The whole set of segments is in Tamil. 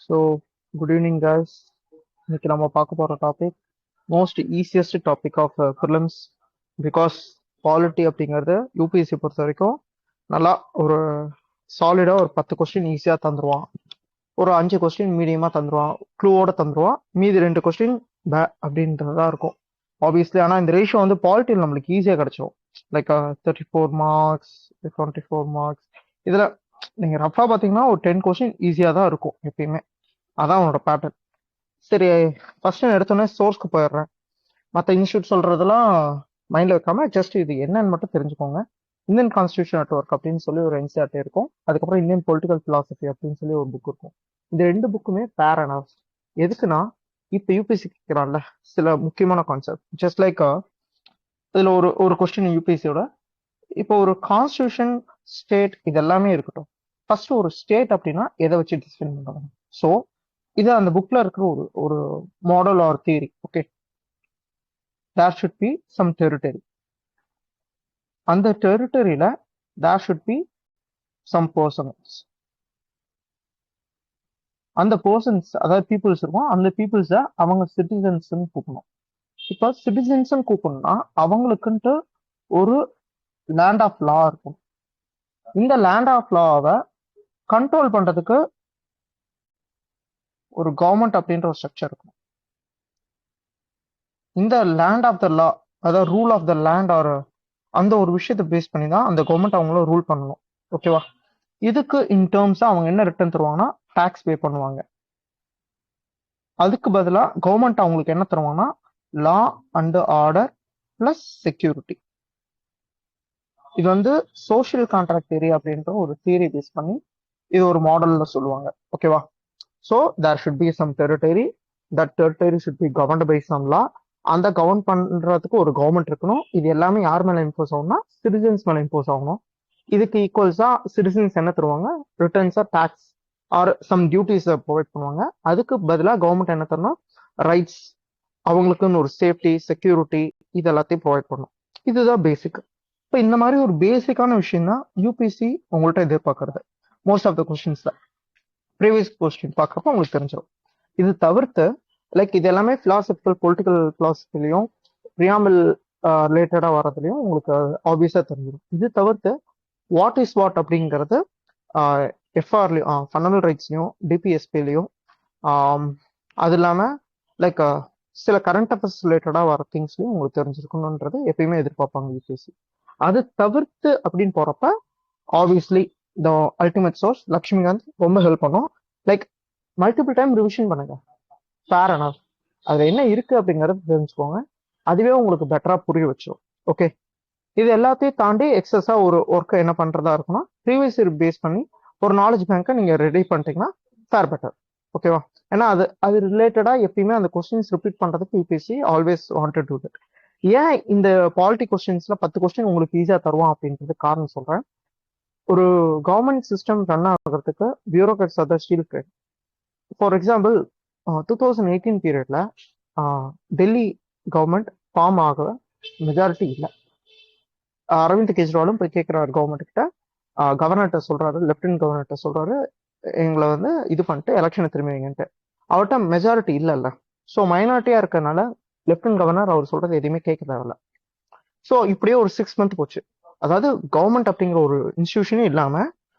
So good evening guys. இன்னைக்கு நம்ம பார்க்க போகிற topic most easiest topic of prelims. Because polity அப்படிங்கிறது யூபிஎஸ்சி பொறுத்த வரைக்கும் நல்லா ஒரு சாலிடாக ஒரு 10 கொஸ்டின் ஈஸியாக தந்துடுவான், ஒரு 5 கொஸ்டின் மீடியமாக தந்துடுவான், க்ளூவோட தந்துடுவான், மீதி 2 கொஸ்டின் அப்படின்றதா இருக்கும் ஆப்வியஸ்லி. ஆனால் இந்த ரேஷியோ வந்து பாலிட்டியில் நம்மளுக்கு ஈஸியாக கிடைச்சிரும். Like 34 marks, 24 marks. இதில் நீங்கள் ரஃபாக பார்த்தீங்கன்னா ஒரு 10 கொஸ்டின் ஈஸியாக தான் இருக்கும் எப்பயுமே. அதான் உன்னோட பேட்டர்ன். சரி, ஃபர்ஸ்ட் நான் எடுத்தோன்னே சோர்ஸ்க்கு போயிடுறேன். மற்ற இன்ஸ்டியூட் சொல்றதெல்லாம் மைண்ட்ல வைக்காம ஜஸ்ட் இது என்னன்னு மட்டும் தெரிஞ்சுக்கோங்க. இந்தியன் கான்ஸ்டியூஷன் நெட்வொர்க் அப்படின்னு சொல்லி ஒரு என்சிஆர்டி இருக்கும். அதுக்கப்புறம் இந்தியன் பொலிட்டிக்கல் பிலாசபி அப்படின்னு சொல்லி ஒரு புக் இருக்கும். இந்த 2 புக்குமே பேரனாஸ். எதுக்குன்னா இப்போ யூபிஎஸ்சி கேட்கிறான்ல சில முக்கியமான கான்செப்ட். ஜஸ்ட் லைக் இதுல ஒரு ஒரு கொஸ்டின் யூபிஎஸ்சியோட இப்போ ஒரு கான்ஸ்டியூஷன், ஸ்டேட் இது எல்லாமே இருக்கட்டும். ஃபர்ஸ்ட் ஒரு ஸ்டேட் அப்படின்னா எதை வச்சு டிஃபைன் பண்றாங்க. ஸோ இது அந்த புக்ல இருக்கிற ஒரு ஒரு model or theory. Okay, there should be some territory. அந்த டெரிட்டரியில there should be some persons. அந்த பர்சன்ஸ் அதாவது பீப்புள்ஸ் இருக்கும். அந்த பீப்புள்ஸை அவங்க சிட்டிசன்ஸ் கூப்பிடணும். இப்போ சிட்டிசன்ஸ் கூப்பிடணும்னா அவங்களுக்குன்ட்டு ஒரு லேண்ட் ஆஃப் லா இருக்கும். இந்த லேண்ட் ஆஃப் லாவை கண்ட்ரோல் பண்றதுக்கு ஒரு கவர்மெண்ட் அப்படின்ற ஒரு ஸ்ட்ரக்சர் இருக்கும். இந்த லேண்ட் ஆஃப் த லா, அதாவது rule of the land or அந்த ஒரு விஷயத்தை பேஸ் பண்ணி தான் அந்த கவர்மெண்ட் அவங்கள ரூல் பண்ணணும். ஓகேவா? இதுக்கு இன் டேர்ம்ஸ் அவங்க என்ன ரிட்டர்ன் தருவாங்கன்னா டாக்ஸ் பே பண்ணுவாங்க. அதுக்கு பதிலாக கவர்மெண்ட் அவங்களுக்கு என்ன தருவாங்கன்னா law and order plus security. இது வந்து சோஷியல் கான்ட்ராக்ட் தியரி அப்படின்ற ஒரு தியரி பேஸ் பண்ணி இது ஒரு மாடல்ல சொல்லுவாங்க. ஓகேவா? So there should be some territory. That territory should be governed by some law. அந்த கவர்ன் பண்றதுக்கு ஒரு கவர்மெண்ட் இருக்கணும். இது எல்லாமே யார் மேல இம்போஸ் ஆகும்னா சிட்டிசன்ஸ் மேல இம்போஸ் ஆகணும். இதுக்கு ஈக்குவல்ஸா சிட்டிசன்ஸ் என்ன தருவாங்க? ரிட்டர்ன்ஸா tax or some duties provide பண்ணுவாங்க. அதுக்கு பதிலாக கவர்மெண்ட் என்ன தரணும்? ரைட்ஸ், அவங்களுக்குன்னு ஒரு சேஃப்டி, செக்யூரிட்டி, இது எல்லாத்தையும் ப்ரொவைட் பண்ணணும். இதுதான் பேசிக். இப்போ இந்த மாதிரி ஒரு பேசிக்கான விஷயம் தான் யூபிஎஸ்சி உங்கள்கிட்ட எதிர்பார்க்கறது. மோஸ்ட் ஆஃப் த கொஸ்டின்ஸ்ல ப்ரீவியஸ் கொஸ்டின் பார்க்குறப்ப உங்களுக்கு தெரிஞ்சிடும். இது தவிர்த்து லைக் இது எல்லாமே பிலாசபிக்கல், பொலிட்டிக்கல் பிலாசபிலையும் ப்ரியாம்பிள் ரிலேட்டடாக வர்றதுலையும் உங்களுக்கு ஆப்வியஸாக தெரிஞ்சிடும். இது தவிர்த்து வாட் இஸ் வாட் அப்படிங்கிறது எஃப்ஆர்லையும் ஃபண்டமெண்டல் ரைட்ஸ்லையும் டிபிஎஸ்பிலையும் அது இல்லாமல் லைக் சில கரண்ட் அஃபேர்ஸ் ரிலேட்டடாக வர திங்ஸ்லையும் உங்களுக்கு தெரிஞ்சிருக்கணுன்றது எப்பயுமே எதிர்பார்ப்பாங்க யூபிஎஸ்சி. அது தவிர்த்து அப்படின்னு போகிறப்ப obviously the ultimate source Laxmikanth ரொம்ப ஹெல்ப் பண்ணும். லைக் மல்டிபிள் டைம் ரிவிஷன் பண்ணுங்க. Fair enough. அதுல என்ன இருக்கு அப்படிங்கறது தெரிஞ்சுக்கோங்க. அதுவே உங்களுக்கு பெட்டரா புரிய வச்சிடும். ஓகே, இது எல்லாத்தையும் தாண்டி எக்ஸஸா ஒரு ஒர்க்கை என்ன பண்றதா இருக்குன்னா ப்ரீவியஸ் இயர் பேஸ் பண்ணி ஒரு நாலேஜ் பேங்கை நீங்க ரெடி பண்ணிட்டீங்கன்னா ஃபேர் பெட்டர். ஓகேவா? ஏன்னா அது அது ரிலேட்டடா எப்பயுமே அந்த கொஸ்டின்ஸ் ரிப்பீட் பண்றதுக்கு UPSC always wanted to that. ஏன் இந்த பாலிட்டி கொஸ்டின்ஸ்ல 10 கொஸ்டின் உங்களுக்கு ஈஸியா தருவான் அப்படின்றது காரணம் சொல்றேன். ஒரு கவர்மெண்ட் சிஸ்டம் ரன் ஆகிறதுக்கு bureaucrats R the steel frame. For example 2018 பீரியட்ல டெல்லி கவர்மெண்ட் ஃபார்ம் ஆக மெஜாரிட்டி இல்லை. அரவிந்த் கெஜ்ரிவாலும் போய் கேட்கிறாரு கவர்மெண்ட் கிட்ட. கவர்னர்கிட்ட சொல்றாரு, லெப்டினன்ட் கவர்னர்கிட்ட சொல்றாரு, எங்களை வந்து இது பண்ணிட்டு எலெக்ஷனை திரும்பி வைங்கன்ட்டு. அவர்கிட்ட மெஜாரிட்டி இல்லைல்ல. ஸோ மைனாரிட்டியா இருக்கறனால லெப்டினன்ட் கவர்னர் அவர் சொல்றது எதுவுமே கேட்க தேவையில்ல. ஸோ இப்படியே ஒரு 6 மந்த் போச்சு. அதாவது கவர்மெண்ட் அப்படிங்கிற ஒரு இன்ஸ்டிடியூஷனே இல்லாம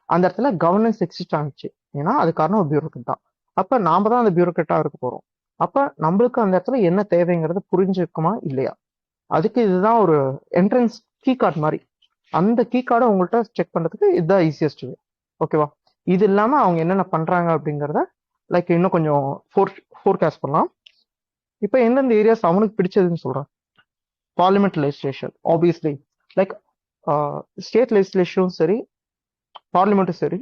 அந்த இடத்துல கவர்னன்ஸ் எக்ஸிஸ்ட் ஆனிச்சு. ஏன்னா அது காரணம் ஒரு பியூரோக்ராட் தான். அப்ப நாம தான் அந்த பியூரோக்ராட்டா இருக்க போறோம். அப்ப நம்மளுக்கு அந்த இடத்துல என்ன தேவைங்கிறது புரிஞ்சிருக்குமா இல்லையா? அதுக்கு இதுதான் ஒரு என்ட்ரன்ஸ் கீ கார்டு மாதிரி. அந்த கீ கார்டை உங்கள்கிட்ட செக் பண்றதுக்கு இதுதான் ஈஸியஸ்ட் வே. ஓகேவா? இது இல்லாம அவங்க என்னென்ன பண்றாங்க அப்படிங்கிறத லைக் இன்னும் கொஞ்சம் ஃபோர்காஸ்ட் பண்ணலாம். இப்போ எந்தெந்த ஏரியாஸ் அவனுக்கு பிடிச்சதுன்னு சொல்றேன். Parliament legislation obviously like state லெஜிஸ்லேஷனும் சரி பார்லிமெண்ட்டும் சரி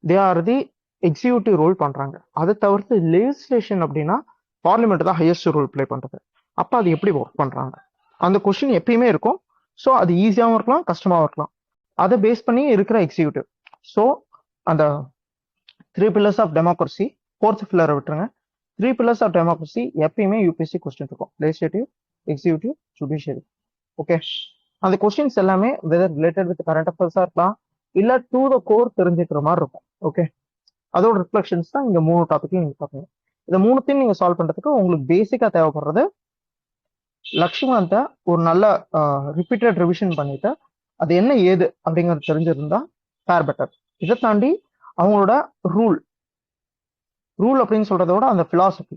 they are the executive role பண்றாங்க. அதை தவிர்த்து லெஜிஸ்லேஷன் அப்படின்னா பார்லிமெண்ட் தான் ஹையஸ்ட் ரோல் பிளே பண்றது. அப்ப அது எப்படி ஒர்க் பண்றாங்க அந்த கொஸ்டின் எப்பயுமே இருக்கும். ஸோ அது ஈஸியாகவும் இருக்கலாம், கஷ்டமாகவும் இருக்கலாம். அதை பேஸ் பண்ணி இருக்கிற எக்ஸிக்யூட்டிவ். ஸோ அந்த 3 pillars ஆஃப் டெமோக்ரஸி, 4th பில்லரை விட்டுருங்க. 3 pillars ஆஃப் டெமோக்ரஸி எப்பயுமே யூபிஎஸ்சி கொஸ்டின் இருக்கும். Legislative, executive, judiciary. ஓகே, அந்த கொஸ்டின்ஸ் எல்லாமே வெதர் ரிலேட்டட் வித் கரண்ட் அஃபேர்ஸா இருக்கலாம், இல்ல டு த கோர் தெரிஞ்சுக்கிற மாதிரி இருக்கும். ஓகே, அதோட ரிஃப்ளெக்ஷன்ஸ் தான் இங்க 3 டாபிக்கையும் நீங்க பார்ப்பீங்க. இந்த 3த்தையும் நீங்க சால்வ் பண்றதுக்கு உங்களுக்கு பேசிக்கா தேவைப்படுறது லக்ஷ்மணத்தை ஒரு நல்ல ரிப்பீட்டட் ரிவிஷன் பண்ணிட்டு அது என்ன ஏது அப்படிங்கிறது தெரிஞ்சிருந்தா ஃபேர் பெட்டர். இதை தாண்டி அவங்களோட ரூல் ரூல் அப்படின்னு சொல்றத விட அந்த பிலாசபி,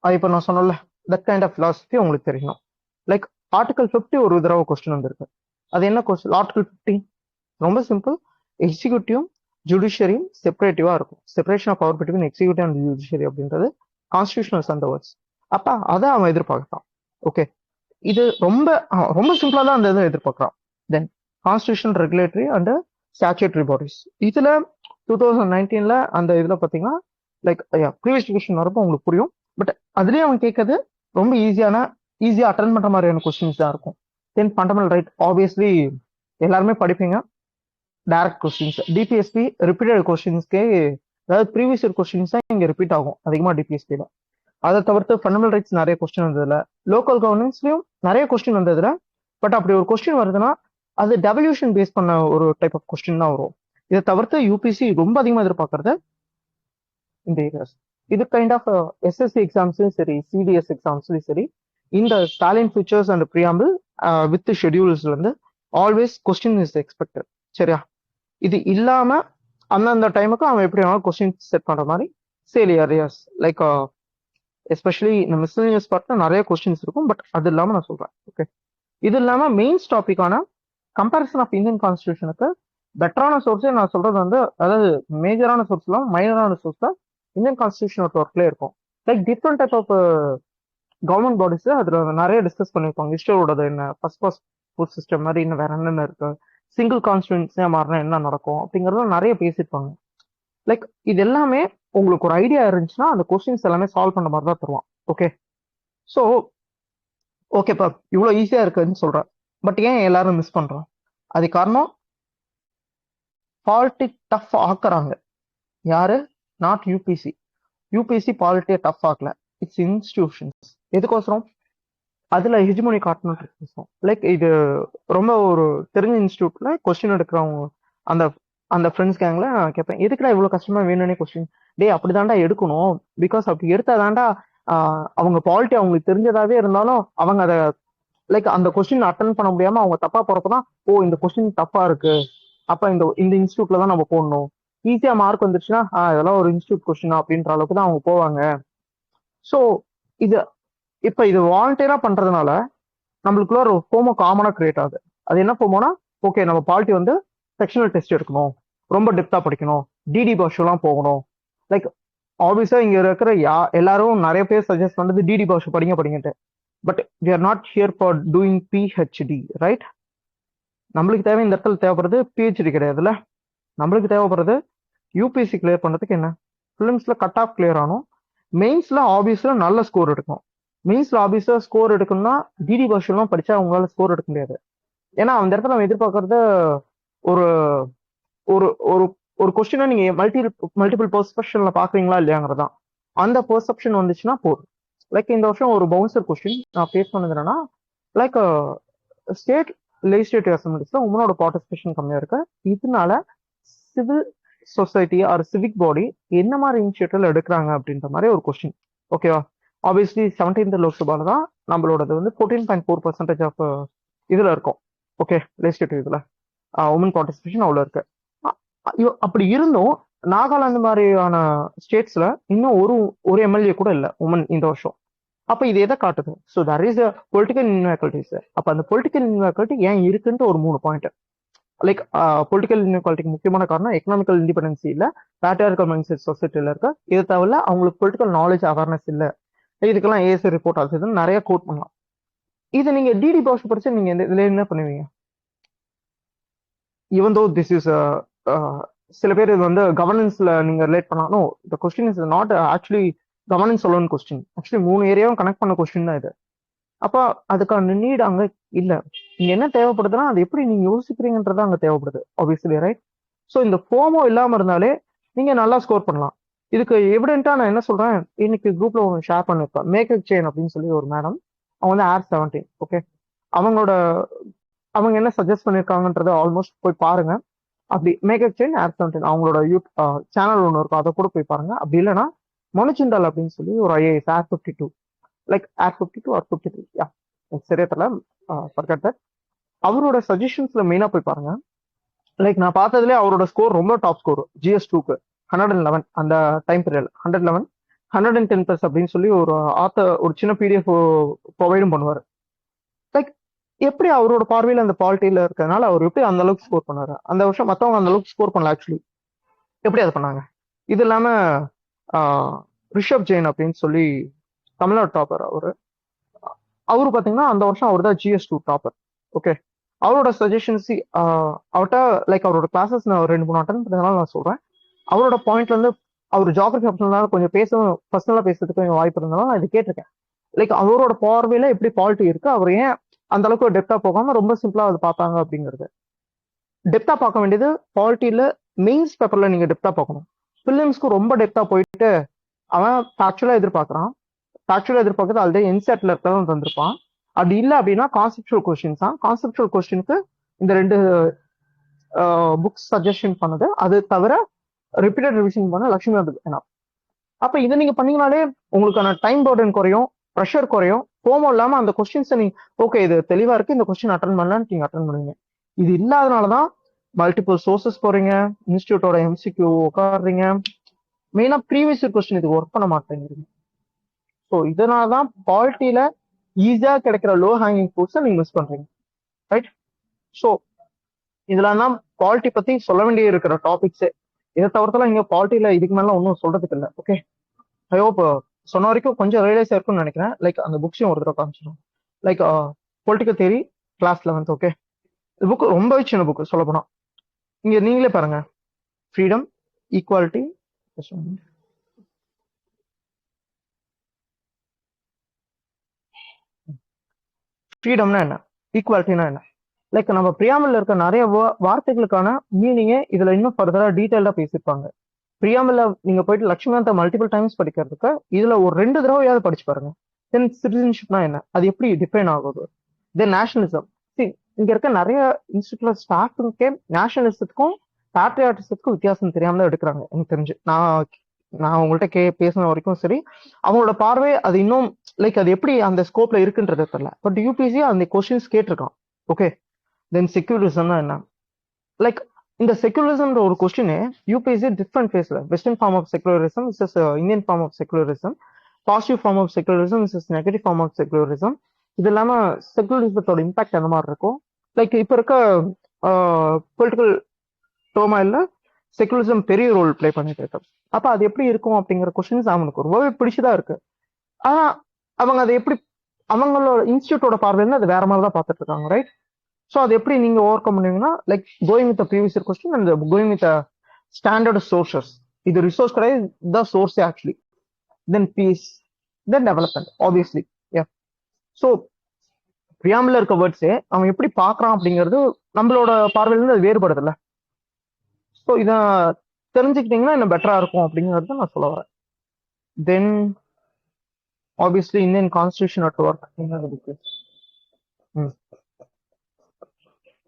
அது இப்போ நான் சொன்னல தட் கைண்ட் ஆஃப் பிலாசபி உங்களுக்கு தெரியணும். லைக் ஆர்டிகல் 50 ஒரு தடவை கொஸ்டின் வந்திருக்கு. அது என்ன கொஸ்டின்? ஆர்டிகல் 50 ரொம்ப சிம்பிள். எக்ஸிக்யூட்டிவ் ஜுடிஷியரியும் செப்பரேட்டிவா இருக்கும். Separation of power between executive and judiciary அப்படின்றது கான்ஸ்டியூஷனல் சந்தவர்ஸ். அப்ப அதை அவன் எதிர்பார்க்கலாம். ஓகே, இது ரொம்ப ரொம்ப சிம்பிளா தான் அந்த இதை எதிர்பார்க்கலாம். Then constitution regulatory and statutory bodies. இதுல 2019 அந்த இதுல பாத்தீங்கன்னா லைக் ப்ரீவியஸ் டிவிஷன் வரப்போ உங்களுக்கு புரியும். பட் அதுலயே அவன் கேட்கறது ரொம்ப ஈஸியா அட்டன் பண்ற மாதிரியான கொஸ்டின்ஸ் தான் இருக்கும். தென் ஃபண்டமெண்டல் ரைட் ஆப்வியஸ்லி எல்லாருமே படிப்பீங்க. டைரக்ட் கொஸ்டின்ஸ், டிபிஎஸ்பி ரிப்பீட்டட் கொஸ்டின்ஸ்க்கே, அதாவது ப்ரீவியஸ் இயர் கொஸ்டின்ஸ் தான் இங்க ரிப்பீட் ஆகும் அதிகமா டிபிஎஸ்பியில. அதை தவிர்த்து ஃபண்டமெண்டல் ரைட்ஸ் நிறைய கொஸ்டின் வந்ததுல, லோக்கல் கவர்னன்ஸ்லயும் நிறைய கொஸ்டின் வந்ததுல. பட் அப்படி ஒரு கொஸ்டின் வருதுன்னா அது டெவல்யூஷன் பேஸ் பண்ண ஒரு டைப் ஆஃப் கொஸ்டின் தான் வரும். இதை தவிர்த்து யூபிசி ரொம்ப அதிகமா எதிர்பார்க்கறது இந்த ஏரியாஸ். இது கைண்ட் ஆஃப் எஸ்எஸ்சி எக்ஸாம்ஸ்லயும் சரி, சிடிஎஸ் எக்ஸாம்ஸ்லயும் சரி, இந்த salient features and preamble with ஷெடியூல்ஸ்ல இருந்து ஆல்வேஸ் கொஸ்டின் இஸ் எக்ஸ்பெக்டட். சரியா? இது இல்லாம அந்தந்த டைமுக்கு அவன் எப்படி வேணாலும் கொஸ்டின் செட் பண்ற மாதிரி சேல் ஏரியாஸ் லைக் எஸ்பெஷலி இந்த மிஸ்லினியஸ் பார்ட்ல நிறைய கொஸ்டின்ஸ் இருக்கும். பட் அது இல்லாம நான் சொல்றேன். ஓகே, இது இல்லாம மெயின்ஸ் டாபிக்கான கம்பேரிசன் ஆஃப் இந்தியன் கான்ஸ்டியூஷனுக்கு பெட்டரான சோர்ஸே நான் சொல்றது வந்து, அதாவது மேஜரான சோர்ஸ்லாம் மைனரான சோர்ஸ்ல இந்தியன் கான்ஸ்டியூஷன் ஒர்க்லேயே இருக்கும். Like different type of government bodies அதுல நிறைய டிஸ்கஸ் பண்ணிருப்பாங்க. ஹிஸ்டரியோட என்ன ஃபர்ஸ்ட் ஃபுட் சிஸ்டம் மாதிரி இன்னும் வேற என்னென்ன இருக்கு, சிங்கிள் கான்ஸ்டியூன்சியா மாறினா என்ன நடக்கும் அப்படிங்கறத நிறைய பேசியிருப்பாங்க. லைக் இது எல்லாமே உங்களுக்கு ஒரு ஐடியா இருந்துச்சுன்னா அந்த கொஸ்டின்ஸ் எல்லாமே சால்வ் பண்ண மாதிரி தான் தருவான். ஓகே, ஸோ ஓகேப்பா இவ்வளோ ஈஸியா இருக்குன்னு சொல்றேன். பட் ஏன் எல்லாரும் மிஸ் பண்றோம்? அது காரணம் பாலிட்டி டஃப் ஆக்குறாங்க. யாரு? Not UPSC. யூபிசி பாலிட்டியை டஃப் ஆக்கல, இட்ஸ் இன்ஸ்டிடியூஷன்ஸ். எதுக்கோசரம்? அதுல ஹெஜ்மோனி காட்டணும். லைக் இது ரொம்ப ஒரு தெரிஞ்ச இன்ஸ்டியூட்ல கொஸ்டின் எடுக்கிறவங்க அந்த அந்த ஃப்ரெண்ட்ஸ் கேங்ல நான் கேட்பேன், எதுக்குடா இவ்வளவு கஷ்டமா வேணும்னே கொஸ்டின்? டே அப்படிதான்டா எடுக்கணும், பிகாஸ் அப்படி எடுத்தாதான்டா அவங்க பாலிட்டி அவங்களுக்கு தெரிஞ்சதாவே இருந்தாலும் அவங்க அதை லைக் அந்த கொஸ்டின் அட்டன் பண்ண முடியாம அவங்க தப்பா போறப்பதான், ஓ இந்த கொஸ்டின் தப்பா இருக்கு, அப்ப இந்த இந்த இன்ஸ்டியூட்ல தான் நம்ம போடணும். ஈஸியா மார்க் வந்துருச்சுன்னா இதெல்லாம் ஒரு இன்ஸ்டியூட் கொஸ்டின் அப்படின்ற அளவுக்கு தான் அவங்க போவாங்க. ஸோ இது இப்ப இது வாலண்டியரா பண்றதுனால நம்மளுக்குள்ள ஒரு ஃபோமோ காமனா கிரியேட் ஆகுது. அது என்ன ஃபோமோனா, ஓகே நம்ம பாலிட்டி வந்து செக்ஷனல் டெஸ்ட் எடுக்கணும், ரொம்ப டெப்தா படிக்கணும், டிடி பாஷுலாம் போகணும். லைக் ஆப்வியஸா இங்க இருக்கிற எல்லாரும் நிறைய பேர் சஜஸ்ட் பண்றது டிடி பாஷு படிங்கட்டு. But we are not here for doing PhD, right? நம்மளுக்கு தேவை இந்த இடத்துல தேவைப்படுறது பிஹெச்டி கிடையாதுல்ல. நம்மளுக்கு தேவைப்படுறது யூபிஎஸ்சி கிளியர் பண்றதுக்கு என்ன, ஃபிலிம்ஸ்ல கட் ஆஃப் கிளியர் ஆகணும், மெயின்ஸ்ல ஆப்வியஸ்ல நல்ல ஸ்கோர் எடுக்கணும். மெயின்ஸ்ல ஆப்வியஸா ஸ்கோர் எடுக்கணும்னா டிடி பாஷுலாம் படிச்சா அவங்களால ஸ்கோர் எடுக்க முடியாது. ஏன்னா அந்த இடத்துல நம்ம எதிர்பார்க்கறது ஒரு ஒரு ஒரு ஒரு கொஸ்டினை நீங்க மல்டிபிள் பெர்செப்ஷன்ல பாக்குறீங்களா இல்லையாங்கிறதான். அந்த பெர்செப்ஷன் வந்துச்சுன்னா போதும். லைக் இந்த வருஷம் ஒரு பவுன்சர் கொஸ்டின் நான் ஃபேஸ் பண்ணது என்னன்னா, லைக் ஸ்டேட் லெஜிஸ்லேட்டிவ் அசம்பிளிஸ்ல உமனோட பார்ட்டிசிபேஷன் கம்மியா இருக்கு. இதனால சிவில் சொசைட்டி ஆர் சிவிக் பாடி என்ன மாதிரி இனிஷியேட்டிவ் எடுக்கிறாங்க அப்படின்ற மாதிரி ஒரு கொஸ்டின். ஓகேவா? ஆப்வியஸ்லி 17th லோக்சபால தான் நம்மளோடது வந்து 14.4% ஆஃப் இதுல இருக்கும். ஓகே, லெஜிஸ்லேட்டிவ் இதுல உமன் பார்ட்டிசிபேஷன் அவ்வளோ இருக்கு. அப்படி இருந்தும் நாகாலாந்து மாதிரியான ஸ்டேட்ஸ்ல இன்னும் ஒரு எம்எல்ஏ கூட இல்லை உமன் இந்த வருஷம். அப்ப இது எதை காட்டுது? So there is political inequalities. அப்ப அந்த பொலிட்டிக்கல் இன்இக்வாலிட்டி ஏன் இருக்குன்ட்டு ஒரு 3 பாயிண்ட். லைக் பொலிட்டிக்கல் இன்இக்வாலிட்டிக்கு முக்கியமான காரணம் எக்கனாமிக்கல் இண்டிபெண்டன்சி இல்ல, பேட்ரியார்கல் மைண்ட் செட் சொசைட்டில இருக்க. இதை தவிர அவங்களுக்கு பொலிட்டிக்கல் நாலேஜ் அவேர்னஸ் இல்ல. இதுக்கெல்லாம் ஏஎஸ்ஐ ரிப்போர்ட் ஆகுதுன்னு நிறைய கோட் பண்ணலாம். இது நீங்க டிடி பாஷ் படிச்சு நீங்க இதுல என்ன பண்ணுவீங்க? ஈவன் தோ திஸ் இஸ் சில பேர் இது வந்து கவர்னன்ஸ்ல நீங்க ரிலேட் பண்ணாலும் இந்த question is not actually governance சொல்லணும் கொஸ்டின். ஆக்சுவலி 3 ஏரியாவும் கனெக்ட் பண்ண கொஸ்டின் தான் இது. அப்ப அதுக்கான நீட் அங்க இல்ல. இங்க என்ன தேவைப்படுதுன்னா அது எப்படி நீங்க யோசிக்கிறீங்கன்றது அங்க தேவைப்படுது ஆப்வியஸ்லி, ரைட்? ஸோ இந்த ஃபோமோ இல்லாம இருந்தாலே நீங்க நல்லா ஸ்கோர் பண்ணலாம். இதுக்கு எவிடென்ட்டா நான் என்ன சொல்றேன், இன்னைக்கு குரூப்ல ஒன்று ஷேர் பண்ணிருப்பேன், மேக்கப் செயின் அப்படின்னு சொல்லி ஒரு மேடம். அவங்க வந்து ஏர் 17. ஓகே, அவங்க என்ன சஜஸ்ட் பண்ணிருக்காங்கன்றத ஆல்மோஸ்ட் போய் பாருங்க. அப்படி மேகக் செயின் ஏர் 17 அவங்களோட சேனல் ஒன்று இருக்கும், அதை கூட போய் பாருங்க. அப்படி இல்லைன்னா மனுச்சிண்டால் அப்படின்னு சொல்லி ஒரு ஐஏஎஸ் ஏர் 52, லைக் ஏர் 52 ஆர் 53, யா சரியா தெரியல, forgot that. அவரோட சஜஷன்ஸ்ல மெயினா போய் பாருங்க. லைக் நான் பார்த்ததுலேயே அவரோட ஸ்கோர் ரொம்ப டாப் ஸ்கோர் GS2க்கு 111 அந்த டைம் பீரியட். 111 110+ அப்படின்னு சொல்லி ஒரு ஒரு சின்ன பிடிஎஃப் ப்ரொவைடும் பண்ணுவார். லைக் எப்படி அவரோட பார்வையில் அந்த பாலிட்டியில இருக்கிறதுனால அவர் எப்படி அந்த அளவுக்கு ஸ்கோர் பண்ணாரு. அந்த வருஷம் மற்றவங்க அந்த அளவுக்கு ஸ்கோர் பண்ணல ஆக்சுவலி. எப்படி அதை பண்ணாங்க? இது இல்லாம ரிஷப் ஜெயின் அப்படின்னு சொல்லி தமிழ்நாடு டாப்பர் அவரு பாத்தீங்கன்னா அந்த வருஷம் அவர் தான் GS2 டாப்பர். ஓகே, அவரோட சஜஷன்ஸ் அவர்கிட்ட லைக் அவரோட கிளாஸஸ் நான் 2-3 அட்டன் பண்ணதுனால நான் சொல்றேன். அவரோட பாயிண்ட்ல இருந்து அவர் ஜியாகிரபி ஆப்ஷனால கொஞ்சம் பர்சனலா பேசுறதுக்கு கொஞ்சம் வாய்ப்பு இருந்தாலும் நான் இது கேட்டிருக்கேன். லைக் அவரோட பார்வையில எப்படி பாலிட்டி இருக்கு, அவர் ஏன் அந்த அளவுக்கு டெப்தா போகாம ரொம்ப சிம்பிளா அது பார்த்தாங்க அப்படிங்கிறது. டெப்தா பார்க்க வேண்டியது பாலிட்டியில மெயின்ஸ் பேப்பர்ல நீங்க டெப்தா பார்க்கணும். பிலிம்ஸ்க்கு ரொம்ப டெப்தா போயிட்டு அவன் ஃபேக்சுவலா எதிர்பார்க்கறான். ஃபேக்சுவலா எதிர்பார்க்கறது ஆல்ரெடி என்செட்ல இருக்கதான் தந்திருப்பான். அப்படி இல்லை அப்படின்னா கான்செப்சுவல் கொஸ்டின்ஸ் தான். கான்செப்சுவல் கொஸ்டினுக்கு இந்த 2 புக்ஸ் சஜஷன் பண்ணது, அது தவிர ரிப்பீட்டட் ரிவிஷன் பண்ண லட்சுமி என்ன. அப்ப இதை நீங்க பண்ணீங்கனாலே உங்களுக்கான டைம் பர்டன் குறையும், ப்ரெஷர் குறையும். கோமம் இல்லாம அந்த கொஸ்டின்ஸை நீங்க ஓகே இது தெளிவா இருக்கு, இந்த கொஸ்டின் அட்டன் பண்ணலான்னு நீங்க அட்டன் பண்ணுவீங்க. இது இல்லாதனாலதான் மல்டிபிள் சோர்சஸ் போறீங்க, இன்ஸ்டியூட்டோட MCQ உட்காடுறீங்க, மெயினா ப்ரீவியஸ் கொஸ்டின் இதுக்கு ஒர்க் பண்ண மாட்டேங்கிறீங்க. ஸோ இதனாலதான் பாலிட்டியில ஈஸியா கிடைக்கிற லோ ஹேங்கிங் ஃப்ரூட்ஸை நீங்க மிஸ் பண்றீங்க, ரைட்? ஸோ இதெல்லாம் தான் பாலிட்டி பத்தி சொல்ல வேண்டிய இருக்கிற டாபிக்ஸே. இதை தவிர்த்தலாம் இங்க பாலிட்டியில இதுக்கு மேல ஒன்றும் சொல்றதுக்கு இல்லை. ஓகே, ஐ ஹோப் சொன்ன வரைக்கும் கொஞ்சம் ரியலைஸ் ஆயிருக்கும்னு நினைக்கிறேன். லைக் அந்த புக்ஸையும் ஒரு தடவை காமிச்சிடும். Like political theory class 11th. Okay, இந்த புக் ரொம்ப சின்ன புக் சொல்ல போனா. இங்க நீங்களே பாருங்க, ஃப்ரீடம், ஈக்குவாலிட்டி, ஃப்ரீடம்னா என்ன, ஈக்குவாலிட்டினா என்ன, லைக் நம்ம பிரியாமல் இருக்க நிறைய வார்த்தைகளுக்கான மீனிங்கே இதுல இன்னும் ஃபர்தரா டீட்டெயிலா பேசியிருப்பாங்க. பிரியாமல் நீங்க போயிட்டு லட்சுமிகாந்த மல்டிபிள் டைம்ஸ் படிக்கிறதுக்கு இதுல ஒரு 2 தடவையாவது படிச்சு பாருங்க. தென் சிட்டிசன்ஷிப்னா என்ன, அது எப்படி டிஃபைன் ஆகுது. தென் நேஷனலிசம், இங்க இருக்க நிறைய இன்ஸ்டியூட்ல ஸ்டாஃப்க்கே நேஷனலிசத்துக்கும் பேட்ரியாட்டிசத்துக்கும் வித்தியாசம் தெரியாம தான் எடுக்கிறாங்க எனக்கு தெரிஞ்சு. நான் உங்கள்கிட்ட பேசின வரைக்கும் சரி, அவங்களோட பார்வை அது இன்னும் லைக் அது எப்படி அந்த ஸ்கோப்ல இருக்குன்றது தெரியல. பட் யூபிஎஸ்சி அந்த கொஸ்டின்ஸ் கேட்டிருக்கான். ஓகே, தென் செக்யூரிசம்னா என்ன, லைக் இந்த செக்யூலரிசம்ன்ற ஒரு கொஸ்டின் யூபிஎஸ்சி டிஃப்ரெண்ட் ஃபேஸ்ல, western form of secularism is Indian form of secularism, positive form of secularism is negative form of secularism. இது இல்லாம செக்யூலரிசத்தோட இம்பாக்ட் அந்த மாதிரி இருக்கும். லைக் இப்ப இருக்க பொலிட்டிக்கல் டோமைல்ல செக்யூலரிசம் பெரிய ரோல் பிளே பண்ணிட்டு இருக்கு. அப்ப அது எப்படி இருக்கும் அப்படிங்கிற கொஸ்டின்ஸ் அவனுக்கு ரொம்பவே பிடிச்சதா இருக்கு. ஆனா அவங்க அதை எப்படி அவங்களோட இன்ஸ்டியூட்டோட பார்வையில அது வேற மாதிரி தான் பார்த்துட்டு இருக்காங்க, ரைட்? ஸோ அது எப்படி நீங்க ஓவர் கம் பண்ணுவீங்கன்னா, like going with previous question and going with standard sources. இது ரிசோர்ஸ் கிடையாது, the source actually. Then peace, then development obviously. So பிரியாமில் இருக்க வேர்ட்ஸே அவன் எப்படி பார்க்கறான் அப்படிங்கிறது நம்மளோட பார்வையிலிருந்து அது வேறுபடுது இல்லை. ஸோ இதை தெரிஞ்சுக்கிட்டீங்கன்னா இன்னும் பெட்டரா இருக்கும் அப்படிங்கிறது நான் சொல்ல வரேன். தென் obviously Indian constitution at work.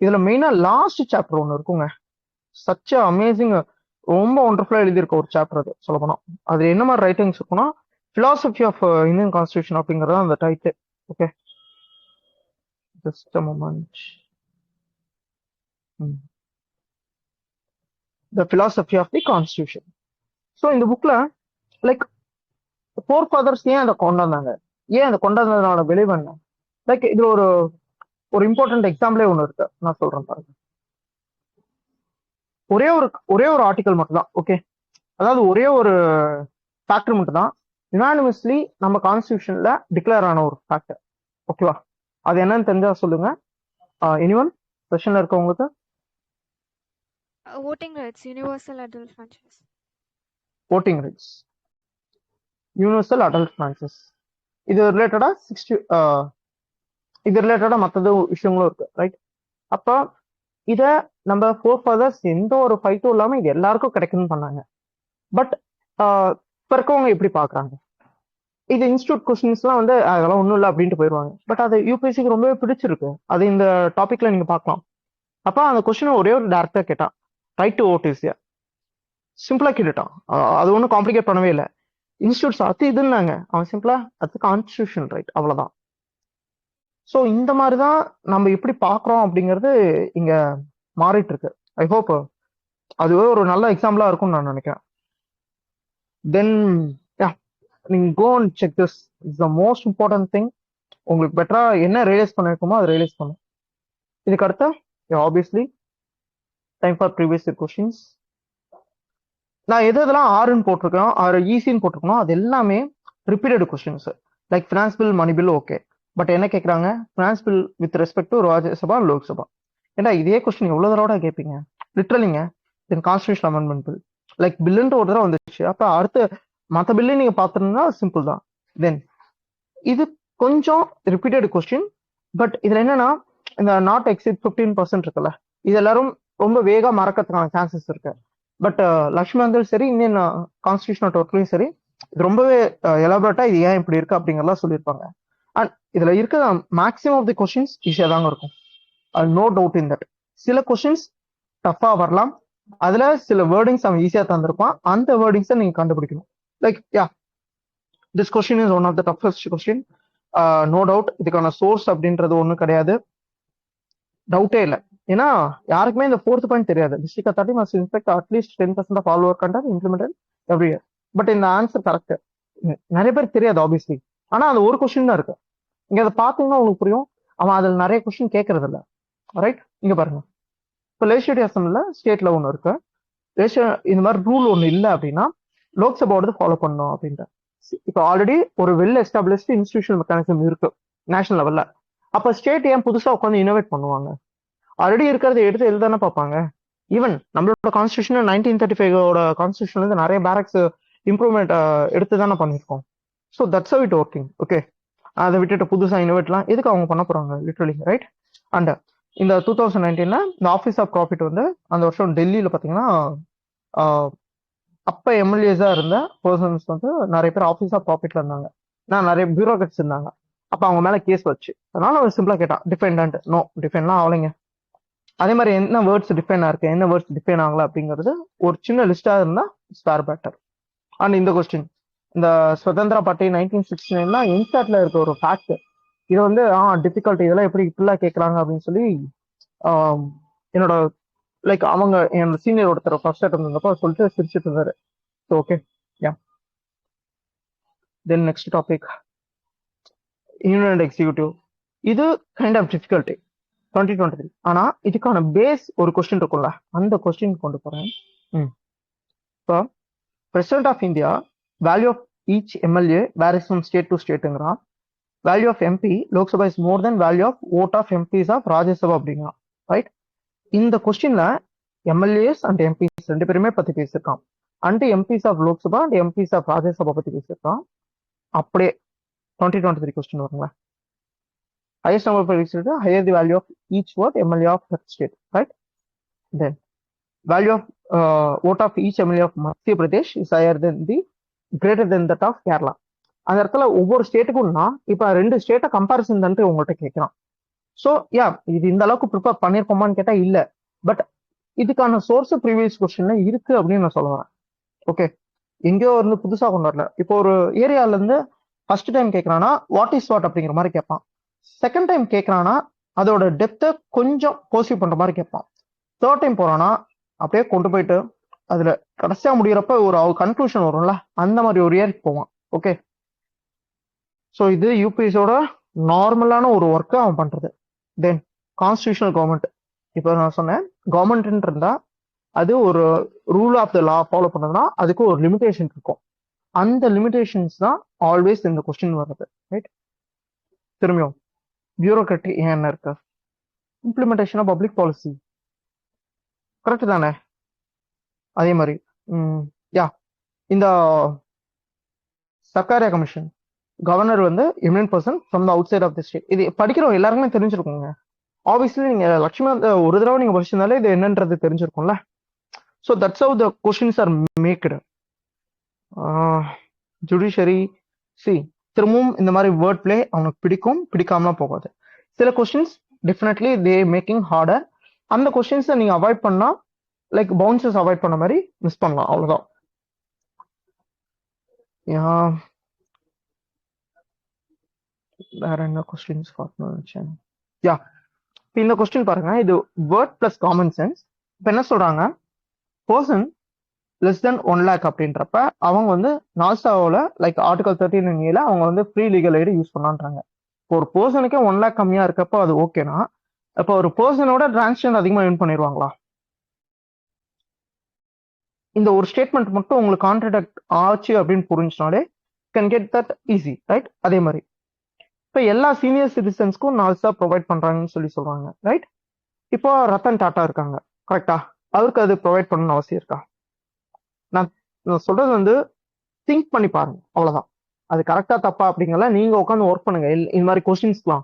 இதுல மெயினா லாஸ்ட் சாப்டர் ஒன்று இருக்குங்க, சச் அமேசிங், ரொம்ப ஒண்டர்ஃபுல்லா எழுதியிருக்க ஒரு சாப்டர் அது சொல்ல போனா. அது என்ன மாதிரி ரைட்டிங்ஸ் இருக்குன்னா, பிலாசபி ஆஃப் இந்தியன் கான்ஸ்டியூஷன் அப்படிங்கறது அந்த title. Okay, just a moment. The philosophy of the constitution. So இந்த புக்ல லைக் ஃபோர் ஃபாதர்ஸ் ஏன் அதை கொண்டு வந்தாங்க, ஏன் அதை கொண்டு வந்ததுனால விளைவு என்ன, லைக் இது ஒரு இம்பார்ட்டன்ட் எக்ஸாம்பிளே ஒன்று இருக்கு, நான் சொல்றேன் பாருங்க. ஒரே ஒரு ஆர்டிக்கல் மட்டும் தான். ஓகே, அதாவது ஒரே ஒரு ஃபேக்டர் மட்டும் தான் யுனானிமஸ்லி நம்ம கான்ஸ்டியூஷன்ல டிக்ளேர் ஆன ஒரு ஃபேக்டர். ஓகேவா, அது என்னன்னு தெரிஞ்சா சொல்லுங்க. எனிவன் செஷன்ல இருக்கவங்களுக்கு? voting rights, universal adult franchise. voting rights, universal adult ஃபிரான்ச்சைஸ். இது ரிலேட்டடா இது ரிலேட்டடா மற்றது விஷயங்களும் இருக்கு, ரைட்? அப்ப இத நம்ம ஃபோர் ஃபாதர்ஸ் எந்த ஒரு ஃபைட்டும் இல்லாம இது எல்லாருக்கும் கிடைக்கும்னு பண்ணாங்க. பட் இப்ப இருக்கவங்க எப்படி பாக்குறாங்க, இது இன்ஸ்டியூட் கொஸ்டின்ஸ்லாம் வந்து அதெல்லாம் ஒன்றும் இல்லை அப்படின்ட்டு போயிடுவாங்க. பட் அது யூபிஎஸ்சிக்கு ரொம்பவே பிடிச்சிருக்கு, அது இந்த டாபிக்ல நீங்க பார்க்கலாம். அப்ப அந்த கொஸ்டின் ஒரே ஒரு டேரக்டா கேட்டான், ரைட் டு ஓட் இஸ் சிம்பிளா கேட்டுட்டான். அது ஒன்றும் காம்ப்ளிகேட் பண்ணவே இல்லை. இன்ஸ்டியூட்ஸ் அது இதுன்னாங்க, அவன் சிம்பிளா அது கான்ஸ்டியூஷன் ரைட், அவ்வளவுதான். ஸோ இந்த மாதிரி தான் நம்ம எப்படி பார்க்குறோம் அப்படிங்கிறது இங்க மாறிட்டு இருக்கு. ஐ ஹோப் அதுவே ஒரு நல்ல எக்ஸாம்பிளா இருக்கும்னு நான் நினைக்கிறேன். தென் நீங்க go and check this is the most important thing. உங்களுக்கு பெட்டரா என்ன ரியலைஸ் பண்ணிருக்குமோ அதை ரியலைஸ் பண்ணும். இதுக்கு அடுத்த obviously time for previous questions. நான் எதெல்லாம் ஆறுன்னு போட்டிருக்கேன், ஆறு ஈஸின்னு போட்டிருக்கணும், அது எல்லாமே repeated questions. Like finance bill, money bill, okay. But என்ன கேட்குறாங்க, finance bill with respect to Rajya Sabha, Lok Sabha. ஏன்னா இதே கொஸ்டின் எவ்வளோ தடவை கேட்பீங்க லிட்ரலிங்க. Then constitution amendment bill, like பில்லுன்ட்டு ஒரு தடவை வந்துச்சு. அப்போ அடுத்து மற்ற பில்லு நீங்கள் பார்த்துருந்தா சிம்பிள் தான். தென் இது கொஞ்சம் ரிப்பீட்டட் கொஸ்டின். பட் இதில் என்னன்னா, இந்த நாட் எக்ஸிட் 15% இருக்குல்ல, இது எல்லாரும் ரொம்ப வேகமாக மறக்கிறதுக்கான சான்சஸ் இருக்கு. பட் லக்ஷ்மி வந்து சரி, இந்தியன் கான்ஸ்டியூஷனல் ஒர்க்லையும் சரி, இது ரொம்பவே எலாபரேட்டா இது ஏன் இப்படி இருக்கு அப்படிங்கறதெல்லாம் சொல்லியிருப்பாங்க. அண்ட் இதுல இருக்க மேக்ஸிமம் ஆஃப் தி கொஸ்டின்ஸ் ஈஸியா தாங்க இருக்கும், நோ டவுட் இன் தட். சில கொஸ்டின்ஸ் டஃபா வரலாம், அதுல சில வேர்டிங்ஸ் அவன் ஈஸியா தந்திருப்பான், அந்த வேர்டிங்ஸை நீங்க கண்டுபிடிக்கணும். Like this question is one of the toughest question, no doubt. இதுக்கான சோர்ஸ் அப்படின்றது ஒன்றும் கிடையாது, டவுட்டே இல்லை. ஏன்னா யாருக்குமே இந்த 4th பாயிண்ட் தெரியாது. District authority must inspect at least 10% of all work conduct implemented every year. But இந்த ஆன்சர் கரெக்ட் நிறைய பேருக்கு தெரியாது ஆப்வியஸ்லி. ஆனா அது ஒரு கொஸ்டின் தான் இருக்கு. இங்க அதை பார்த்தீங்கன்னா உங்களுக்கு புரியும், அவன் அதில் நிறைய கொஸ்டின் கேட்கறது இல்லை. ரைட், இங்க பாருங்க. இப்போ லெஜிஸ்லேட்டிவ் அசம்பிளில ஸ்டேட்ல ஒன்று இருக்கு, இந்த மாதிரி ரூல் ஒன்று இல்லை அப்படின்னா லோக்சபாவோட ஃபாலோ பண்ணணும் அப்படின்ட்டு. இப்போ ஆல்ரெடி ஒரு வெல் எஸ்டாப்ளிஷ்டு இன்ஸ்டிடியூஷனல் மெக்கானிசம் இருக்கு நேஷனல் லெவல்ல. அப்போ ஸ்டேட் ஏன் புதுசா உட்காந்து இனோவேட் பண்ணுவாங்க? ஆல்ரெடி இருக்கிறத எடுத்து எழுதானே பார்ப்பாங்க. ஈவன் நம்மளோட கான்ஸ்டியூஷன் 1935 கான்ஸ்டியூஷன்ல இருந்து நிறைய பேரக்ஸ் இம்ப்ரூவ்மெண்ட் எடுத்து தானே பண்ணியிருக்கோம். So that's how it working. Okay, அதை விட்டுட்டு புதுசாக இனோவேட்லாம் எதுக்கு அவங்க பண்ண போறாங்க லிட்ரலி, ரைட்? அண்ட் இந்த 2019 இந்த ஆஃபீஸ் ஆஃப் ப்ராஃபிட் வந்து அந்த வருஷம் டெல்லியில் பார்த்தீங்கன்னா அப்போ எம்எல்ஏஸா இருந்த பர்சன்ஸ் வந்து நிறைய பேர் ஆஃபீஸ் ஆஃப் ப்ராஃபிட்ல இருந்தாங்க, நான் நிறைய பியூரோக்ராட்ஸ் இருந்தாங்க. அப்போ அவங்க மேலே கேஸ் வச்சு, அதனால அவர் சிம்பிளா கேட்டான் டிஃபெண்டன்ட். நோ, டிஃபெண்ட்லாம் ஆகலைங்க. அதே மாதிரி என்ன வேர்ட்ஸ் டிஃபைன் ஆயிருக்கு, என்ன வேர்ட்ஸ் டிஃபைன் ஆகல அப்படிங்கிறது ஒரு சின்ன லிஸ்டா இருந்தா ஸ்பேர் பெட்டர். அண்ட் இந்த கொஸ்டின், இந்த சுதந்திர பார்ட்டி 1969 இன்ஸ்டாட்ல இருக்க ஒரு ஃபேக்ட், இது வந்து டிஃபிகல்ட், இதெல்லாம் எப்படி இப்படிலாம் கேட்கறாங்க அப்படின்னு சொல்லி என்னோட லைக் அவங்க என்னோட சீனியர் ஒருத்தர் ஃபர்ஸ்ட் இருந்தப்போ சொல்லிட்டு சிரிச்சுட்டு இருந்தாரு. So okay, yeah. Then next topic, union and executive. இது கைண்ட் ஆஃப் டிஃபிகல்ட்டி 2023. ஆனா இதுக்கான பேஸ் ஒரு கொஸ்டின் இருக்கும்ல, அந்த கொஸ்டின் கொண்டு போறேன். இப்போ president of India value of each MLA varies from state to ஸ்டேட்டுங்கிறான். Value of MP Lok Sabha is more then value of vote of MPs of Rajya Sabha அப்படிங்கிறான். ரைட், இந்த கொஸ்டின்ல எம்எல்ஏஸ் அண்ட் எம்பிஸ் ரெண்டு பேருமே பத்தி பேசியிருக்கான். And MPs of Lok Sabha and MPs of Rajya Sabha பத்தி பேசியிருக்கான். அப்படியே 2023 கொஸ்டின் வருங்களா, highest number of elected, higher the value of each vote MLA of that state, right? Then value of vote of each MLA of Madhya Pradesh is higher than the greater than that of Kerala. அந்த இடத்துல ஒவ்வொரு ஸ்டேட்டுக்கும்னா இப்ப ரெண்டு ஸ்டேட்டை கம்பாரிசன் தான் உங்கள்கிட்ட கேட்கலாம். ஸோ யா, இது இந்த அளவுக்கு ப்ரிப்பேர் பண்ணிருக்கோமான்னு கேட்டா இல்ல. பட் இதுக்கான சோர்ஸ் ப்ரீவியஸ் கொஸ்டின்ல இருக்கு அப்படின்னு நான் சொல்ல வரேன். ஓகே, எங்கேயோ இருந்து புதுசா கொண்டு வரல. இப்போ ஒரு ஏரியால இருந்து ஃபர்ஸ்ட் டைம் கேட்கறான்னா வாட் இஸ் வாட் அப்படிங்கிற மாதிரி கேட்பான். செகண்ட் டைம் கேட்கறானா அதோட டெப்த்தை கொஞ்சம் போசிவ் பண்ற மாதிரி கேட்பான். தேர்ட் டைம் போறானா அப்படியே கொண்டு போயிட்டு அதுல கடைசியா முடியறப்ப ஒரு கன்க்ளூஷன் வரும்ல, அந்த மாதிரி ஒரு இயருக்கு போவான். ஓகே, ஸோ இது யூபிஎஸோட நார்மலான ஒரு ஒர்க்கு அவன் பண்றது. தென் கான்ஸ்டியூஷனல் கவர்மெண்ட், இப்போ நான் சொன்னேன் கவர்மெண்ட் இருந்தா அது ஒரு rule of the law follow பண்ணதுன்னா அதுக்கு ஒரு லிமிடேஷன் இருக்கும். அந்த லிமிடேஷன்ஸ் தான் ஆல்வேஸ் இந்த கொஸ்டின் வர்றது. ரைட், திரும்பியும் பியூரோக்ராட்டி ஏன் என்ன இருக்கு, implementation of public policy correct தானே. அதே மாதிரி யா, இந்த சர்க்காரியா கமிஷன் கவர்னர் வந்து eminent person from the outside of the state. இது படிக்கிறவங்க எல்லாருக்குமே தெரிஞ்சிருக்குங்க. ஆப்வியஸ்லி நீங்க லட்சுமி ஒரு தடவை நீங்க படிச்சிருந்தாலே இது என்னன்றது தெரிஞ்சிருக்கும்ல. So that's how the questions are maked. Judiciary C, திரும்பவும் இந்த மாதிரி வேர்ட் பிளே அவனுக்கு பிடிக்கும், பிடிக்காமலாம் போகாது. சில questions definitely they making harder. அந்த கொஸ்டின்ஸை நீங்க அவாய்ட் பண்ணா லைக் பவுன்சஸ் அவாய்ட் பண்ண மாதிரி மிஸ் பண்ணலாம், அவ்வளவுதான். வேற என்ன கொஸ்டின்ஸ் பார்க்கணும்னு நினைச்சேன். யா, இப்போ இந்த கொஸ்டின் பாருங்க, இது வேர்ட் பிளஸ் காமன் சென்ஸ். இப்போ என்ன சொல்றாங்க, பர்சன் லெஸ் தென் 1 lakh அப்படின்றப்ப அவங்க வந்து நாசாவோட லைக் ஆர்டிகல் 13 அவங்க வந்து ஃப்ரீ லீகல் எய்டு யூஸ் பண்ணலான்றாங்க. இப்போ ஒரு பர்சனுக்கே 1 lakh கம்மியா இருக்கப்போ அது ஓகேனா, இப்போ ஒரு பர்சனோட டிரான்சாக்ஷன் அதிகமாக earn பண்ணிடுவாங்களா? இந்த ஒரு ஸ்டேட்மெண்ட் மட்டும் உங்களுக்கு கான்ட்ராக்ட் ஆச்சு அப்படின்னு புரிஞ்சுனாலே can get that easy, right? அதே மாதிரி இப்போ எல்லா சீனியர் சிட்டிசன்ஸ்க்கும் நால்சா ப்ரொவைட் பண்றாங்கன்னு சொல்றாங்க, ரைட்? இப்போ ரத்தன் டாட்டா இருக்காங்க, கரெக்டா? அவருக்கு அது ப்ரொவைட் பண்ணணும்னு அவசியம் இருக்கா? நான் சொல்றது வந்து திங்க் பண்ணி பாருங்க, அவ்வளவுதான். அது கரெக்டா தப்பா அப்படிங்கல நீங்க உட்காந்து ஒர்க் பண்ணுங்க. இந்த மாதிரி கொஸ்டின்ஸ்லாம்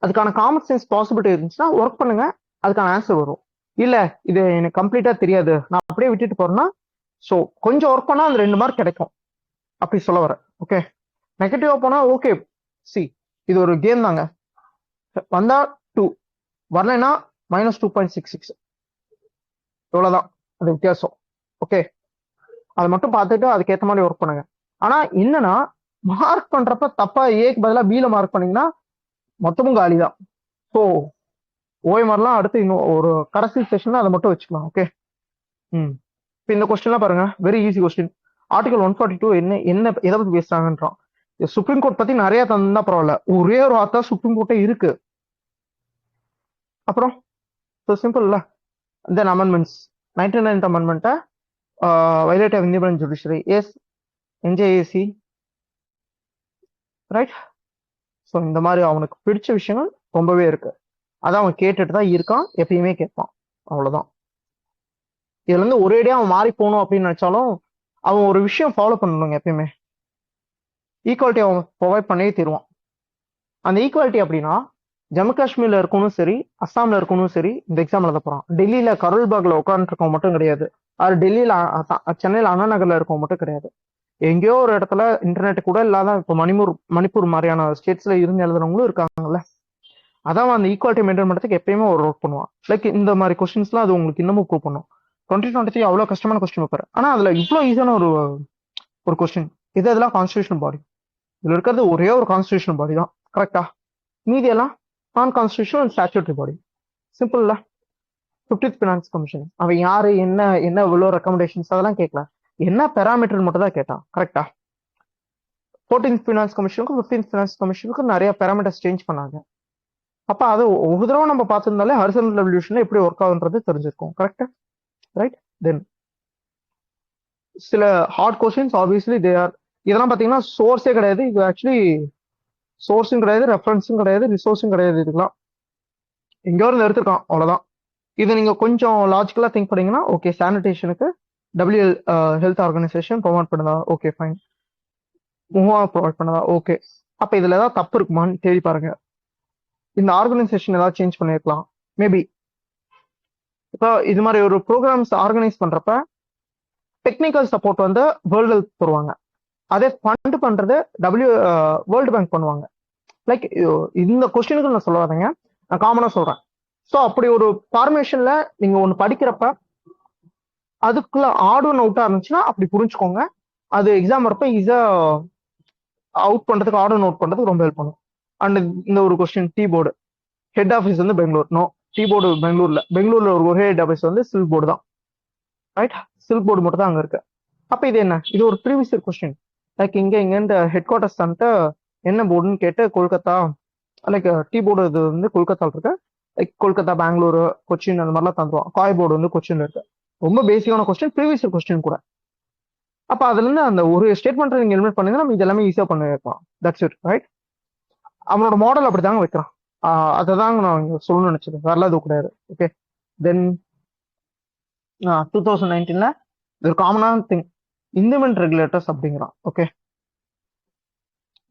அதுக்கான காமன் சென்ஸ் பாசிபிலிட்டி இருந்துச்சுன்னா ஒர்க் பண்ணுங்க, அதுக்கான ஆன்சர் வரும். இல்ல இது எனக்கு கம்ப்ளீட்டா தெரியாது நான் அப்படியே விட்டுட்டு போறேன்னா, ஸோ கொஞ்சம் ஒர்க் பண்ணா அந்த 2 மார்க் கிடைக்கும், அப்படி சொல்ல வர. ஓகே, நெகட்டிவா போனா ஓகே, சி இது ஒரு கேம் தாங்க. வந்தா 2, வரலைன்னா -2.66, இவ்வளவுதான் அது வித்தியாசம். ஓகே, அதை மட்டும் பார்த்துட்டு அதுக்கேற்ற மாதிரி ஒர்க் பண்ணுங்க. ஆனா என்னன்னா, மார்க் பண்றப்ப தப்பா ஏக்கு பதிலாக பில மார்க் பண்ணீங்கன்னா மொத்தமும் காலி தான். ஸோ ஓஎம்ஆர்லாம் அடுத்து இன்னும் ஒரு கடைசி செஷன்ல அதை மட்டும் வச்சுக்கலாம். ஓகே. இப்போ இந்த கொஸ்டின்லாம் பாருங்க, வெரி ஈஸி கொஸ்டின். ஆர்டிகல் 142 என்ன என்ன எதை பத்தி பேசுறாங்கன்றான். சுப்ரீம் கோர்ட் பத்தி நிறைய தந்தா பரவாயில்ல, ஒரே ஒரு வார்த்தை சுப்ரீம் கோர்ட்டே இருக்கு. அப்புறம் சிம்பிள் இல்ல. தென் அமெண்ட்மெண்ட்ஸ், 99th அமெண்ட்மெண்ட்டை violate of independent judiciary, yes NJAC, right? So இந்த மாதிரி அவனுக்கு பிடிச்ச விஷயங்கள் ரொம்பவே இருக்கு. அதான் அவன் கேட்டுட்டு தான் இருக்கான், எப்பயுமே கேட்பான், அவ்வளவுதான். இதுல இருந்து ஒரேடியா அவன் மாறி போகணும் அப்படின்னு நினைச்சாலும் அவன் ஒரு விஷயம் ஃபாலோ பண்ணணுங்க. எப்பயுமே ஈக்குவாலிட்டி அவன் ப்ரொவைட் பண்ணியே தருவான். அந்த ஈக்குவாலிட்டி அப்படின்னா ஜம்மு காஷ்மீர்ல இருக்கணும் சரி, அஸ்ஸாம்ல இருக்கணும் சரி, இந்த எக்ஸாம் எழுத போறான். டெல்லியில கரோல்பாக்ல உட்காந்துருக்கவன் மட்டும் கிடையாது, அது டெல்லியில சென்னையில அண்ணா நகர்ல இருக்கவன் மட்டும் கிடையாது. எங்கேயோ ஒரு இடத்துல இன்டர்நெட் கூட இல்லாத இப்போ மணிப்பூர் மாதிரியான ஸ்டேட்ஸ்ல இருந்து எழுதுறவங்களும் இருக்காங்கல்ல. அதான் அந்த ஈக்குவாலிட்டி மெயின்டைன் பண்ணுறதுக்கு எப்பயுமே ஒரு ஒர்க் பண்ணுவான். லைக் இந்த மாதிரி கொஸ்டின்ஸ்லாம் அது உங்களுக்கு இன்னமும் ப்ரூவ் பண்ணும். 2023 அவ்வளோ கஷ்டமான கொஸ்டின் பேப்பர், ஆனால் அதுல இவ்வளோ ஈஸியான ஒரு கொஸ்டின். இதெல்லாம் கான்ஸ்டியூஷன் பாடி, இதுல இருக்கிறது ஒரே ஒரு கான்ஸ்டியூஷன் பாடி தான், கரெக்டா? மீதி எல்லாம் நான் கான்ஸ்டியூஷன் ஸ்டாச்சுட்டரி பாடி. சிம்பிள் இல்ல. 15th ஃபினான்ஸ் கமிஷன் அவன் யாரு, என்ன என்ன இவ்வளோ ரெக்கமெண்டேஷன்ஸ் அதெல்லாம் கேட்கல, என்ன பெராமீட்டர் மட்டும் தான் கேட்டான், கரெக்டா? 14th ஃபினான்ஸ் கமிஷனுக்கும் 15th ஃபினான்ஸ் கமிஷனுக்கும் நிறைய பெராமீட்டர்ஸ் சேஞ்ச் பண்ணாங்க. அப்ப அது ஒரு தடவை நம்ம பார்த்திருந்தாலே ஹரிசாண்டல் ரெவல்யூஷன்ல எப்படி ஒர்க் ஆகுன்றது தெரிஞ்சிருக்கும், கரெக்டா? ரைட்? தென் சில hard questions obviously they are. இதெல்லாம் பாத்தீங்கன்னா சோர்ஸே கிடையாது, இது ஆக்சுவலி சோர்ஸும் கிடையாது, ரெஃபரன்ஸும் கிடையாது, ரிசோர்ஸும் கிடையாது. இதுக்கெல்லாம் எங்கேயோ இருந்து எடுத்திருக்கான், அவ்வளவுதான். இது நீங்க கொஞ்சம் லாஜிக்கலா திங்க் பண்ணீங்கன்னா ஓகே, சானிடேஷனுக்கு டபிள்யூ ஹெல்த் ஆர்கனைசேஷன் ப்ரொவைட் பண்ணதா, ஓகே ஃபைன். முகா ப்ரொவைட் பண்ணதா, ஓகே. அப்ப இதுல ஏதாவது தப்பு இருக்குமான்னு தேடி பாருங்க. இந்த ஆர்கனைசேஷன் ஏதாவது சேஞ்ச் பண்ணிருக்கலாம் மேபி. இப்போ இது மாதிரி ஒரு ப்ரோக்ராம்ஸ் ஆர்கனைஸ் பண்றப்ப டெக்னிக்கல் சப்போர்ட் வந்து வேர்ல்டு ஹெல்த் தருவாங்க, அதே ஃபண்ட் பண்றது வேர்ல்டு பேங்க் பண்ணுவாங்க. லைக் இந்த கொஸ்டினுக்கு நான் சொல்ல வரேங்க, நான் காமனா சொல்றேன். ஸோ அப்படி ஒரு ஃபார்மேஷன்ல நீங்க ஒன்று படிக்கிறப்ப அதுக்குள்ள ஆட் ஒன் அவுட்டா இருந்துச்சுன்னா அப்படி புரிஞ்சுக்கோங்க. அது எக்ஸாம் வரப்ப ஈஸியா அவுட் பண்றதுக்கு, ஆட் ஒன் அவுட் பண்றதுக்கு ரொம்ப ஹெல்ப் பண்ணும். அண்ட் இந்த ஒரு question, tea board head office வந்து பெங்களூர், நோ, டீ போர்டு பெங்களூர்ல ஒரு ஹெட் ஆஃபீஸ் வந்து சில்க் போர்டு தான், ரைட்? சில்க் போர்டு மட்டும் தான் அங்க இருக்கு. அப்ப இது என்ன, இது ஒரு ப்ரீவியஸ் இயர் கொஸ்டின். லைக் இங்க ஹெட் குவார்டர்ஸ் வந்துட்டு என்ன போர்டுன்னு கேட்டு கொல்கத்தா, லைக் டீ போர்டு இது வந்து கொல்கத்தால இருக்கு, லைக் கொல்கத்தா, பெங்களூரு, கொச்சின் அந்த மாதிரிலாம் தந்துருவான். காய் போர்டு வந்து கொச்சின்ல இருக்கு. ரொம்ப பேசிக்கான கொஸ்டின், ப்ரீவியஸ் இயர் கொஸ்டின் கூட. அப்ப அதுல இருந்து அந்த ஒரு ஸ்டேட்மெண்ட் நீங்க எலிமினேட் பண்ணீங்கன்னா நம்ம இதெல்லாமே ஈஸியா பண்ண வைக்கலாம். That's it, right? அவனோட மாடல் அப்படிதாங்க வைக்கிறான். அதை தாங்க நான் சொல்லணும்னு நினைச்சது, வரல அது கிடையாது. ஓகே. தென் 2019ல ஒரு காமனான திங், இண்டிபெண்டன்ட் ரெகுலேட்டர்ஸ் அப்படிங்கிறான். ஓகே,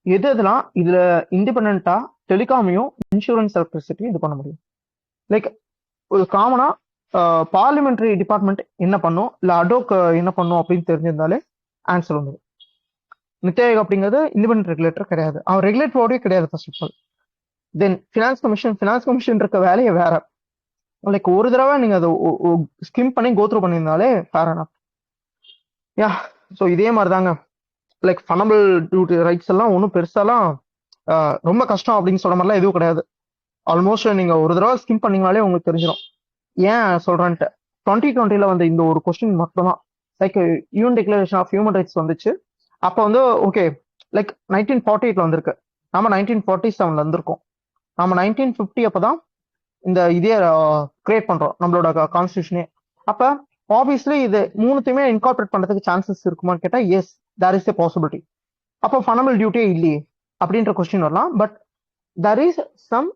எதுலாம் இதுல இண்டிபெண்டா டெலிகாமையும் இன்சூரன்ஸ் எலக்ட்ரிசிட்டியும் இது பண்ண முடியும். லைக் ஒரு காமனா பார்லிமெண்டரி டிபார்ட்மெண்ட் என்ன பண்ணும், இல்ல அடோக் என்ன பண்ணும் அப்படின்னு தெரிஞ்சிருந்தாலே ஆன்சர் வந்துடும். நித்தி ஆயோக் அப்படிங்கிறது இண்டிபெண்டன்ட் ரெகுலேட்டர் கிடையாது, அவன் ரெகுலேட் போர்டே கிடையாது first of all. Then finance commission இருக்க வேலையை வேற. லைக் ஒரு தடவை நீங்க அதை ஸ்கிம் பண்ணி கோத்ரூ பண்ணியிருந்தாலே ஃபேர் அனப். யா, ஸோ இதே மாதிரி தாங்க. லைக் ஃபண்டமெண்டல் டியூட்டி ரைட்ஸ் எல்லாம் ஒன்றும் பெருசாலாம் ரொம்ப கஷ்டம் அப்படின்னு சொல்ற மாதிரிலாம் எதுவும் கிடையாது. ஆல்மோஸ்ட் நீங்க ஒரு தடவை ஸ்கிம் பண்ணீங்கனாலே உங்களுக்கு தெரிஞ்சிடும். ஏன் சொல்றேன்ட்டு, 2020 வந்து இந்த ஒரு கொஸ்டின் மட்டும்தான் like UN declaration of human rights வந்துச்சு. அப்போ வந்து ஓகே, லைக் 1948 வந்திருக்கு, நாம 1947 இருந்திருக்கோம். நம்ம 1950 அப்பதான் இந்த இதே கிரியேட் பண்றோம் நம்மளோட கான்ஸ்டியூஷனே. அப்ப ஆப்வியஸ்லி இது மூணுத்தையுமே இன்கார்பரேட் பண்றதுக்கு சான்சஸ் இருக்குமான்னு கேட்டா yes, there is a possibility. அப்போ ஃபண்டமெண்டல் டியூட்டியே இல்லையே அப்படின்ற கொஸ்டின் வரலாம். பட் தேர் இஸ் சம்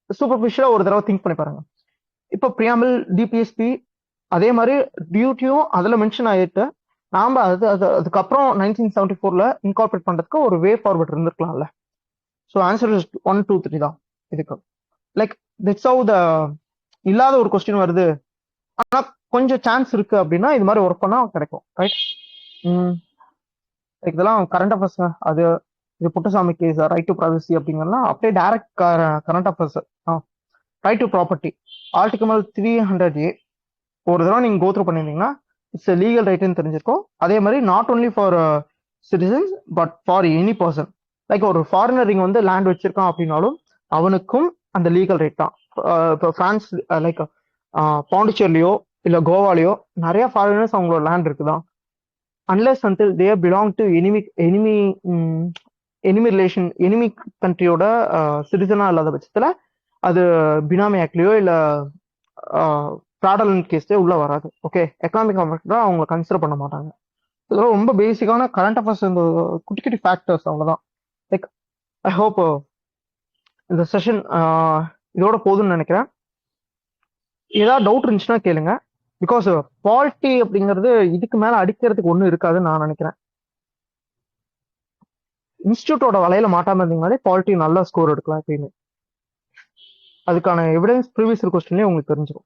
சூப்பர்ஃபிஷியலா ஒரு தடவை திங்க் பண்ணி பாருங்க. இப்போ பிரியாம்பிள், டிபிஎஸ்பி, அதே மாதிரி டியூட்டியும் அதுல மென்ஷன் ஆயிட்டு நாம அதுக்கப்புறம் 1974 இன்கார்பரேட் பண்றதுக்கு ஒரு வே ஃபார்வர்ட் இருந்திருக்கலாம்ல. ஸோ ஆன்சர் இஸ் 1, 2, 3 தான் இதுக்கு. லைக் திட்ஸ் ஹவ் த இல்லாத ஒரு கொஸ்டின் வருது, ஆனா கொஞ்சம் சான்ஸ் இருக்கு அப்படின்னா இது மாதிரி ஒர்க் பண்ணா கிடைக்கும், ரைட்? இதெல்லாம் கரண்ட் அஃபேர்ஸ்ங்க. அது இது Puttaswamy case, right to privacy அப்படிங்கறதுலாம் அப்படியே direct current affairs. Right to property, article 300A ஒரு தடவை நீங்க கோத்ரூ பண்ணிருந்தீங்கன்னா இட்ஸ் லீகல் ரைட்னு தெரிஞ்சிருக்கும். அதே மாதிரி not only for citizens but for any person. Like ஒரு ஃபாரினர் இங்க வந்து லேண்ட் வச்சிருக்கான் அப்படின்னாலும் அவனுக்கும் அந்த லீகல் ரைட் தான். இப்போ பிரான்ஸ், லைக் பாண்டிச்சேரிலையோ இல்ல கோவாலையோ நிறைய ஃபாரினர்ஸ் அவங்களோட லேண்ட் இருக்குதான். Unless until they belong to enemy relation, enemy கண்ட்ரியோட சிட்டிசனா இல்லாத பட்சத்துல அது பினாமி ஆக்ட்லயோ இல்ல ஃப்ராடலன்ட் கேஸ்லயே உள்ள வராது. ஓகே, எக்கனாமிக் அஃபெக்ட் தான் அவங்க கன்சிடர் பண்ண மாட்டாங்க. இதெல்லாம் ரொம்ப பேசிக்கான கரண்ட் அஃபேர்ஸ், இந்த குட்டி குட்டி ஃபேக்டர்ஸ், அவ்வளவுதான். லைக் ஐ ஹோப் இந்த செஷன் இதோட போதும்னு நினைக்கிறேன். ஏதாவது டவுட் இருந்துச்சுன்னா கேளுங்க. பிகாஸ் பாலிட்டி அப்படிங்கிறது இதுக்கு மேல அடிக்கிறதுக்கு ஒன்றும் இருக்காதுன்னு நான் நினைக்கிறேன். இன்ஸ்டியூட்டோட வலையில மாட்டாம இருந்தீங்கனாலே பாலிட்டி நல்ல ஸ்கோர் எடுக்கலாம் எப்பயுமே. அதுக்கான எவிடன்ஸ் ப்ரீவியஸ் கொஸ்டின்லேயே உங்களுக்கு தெரிஞ்சிடும்.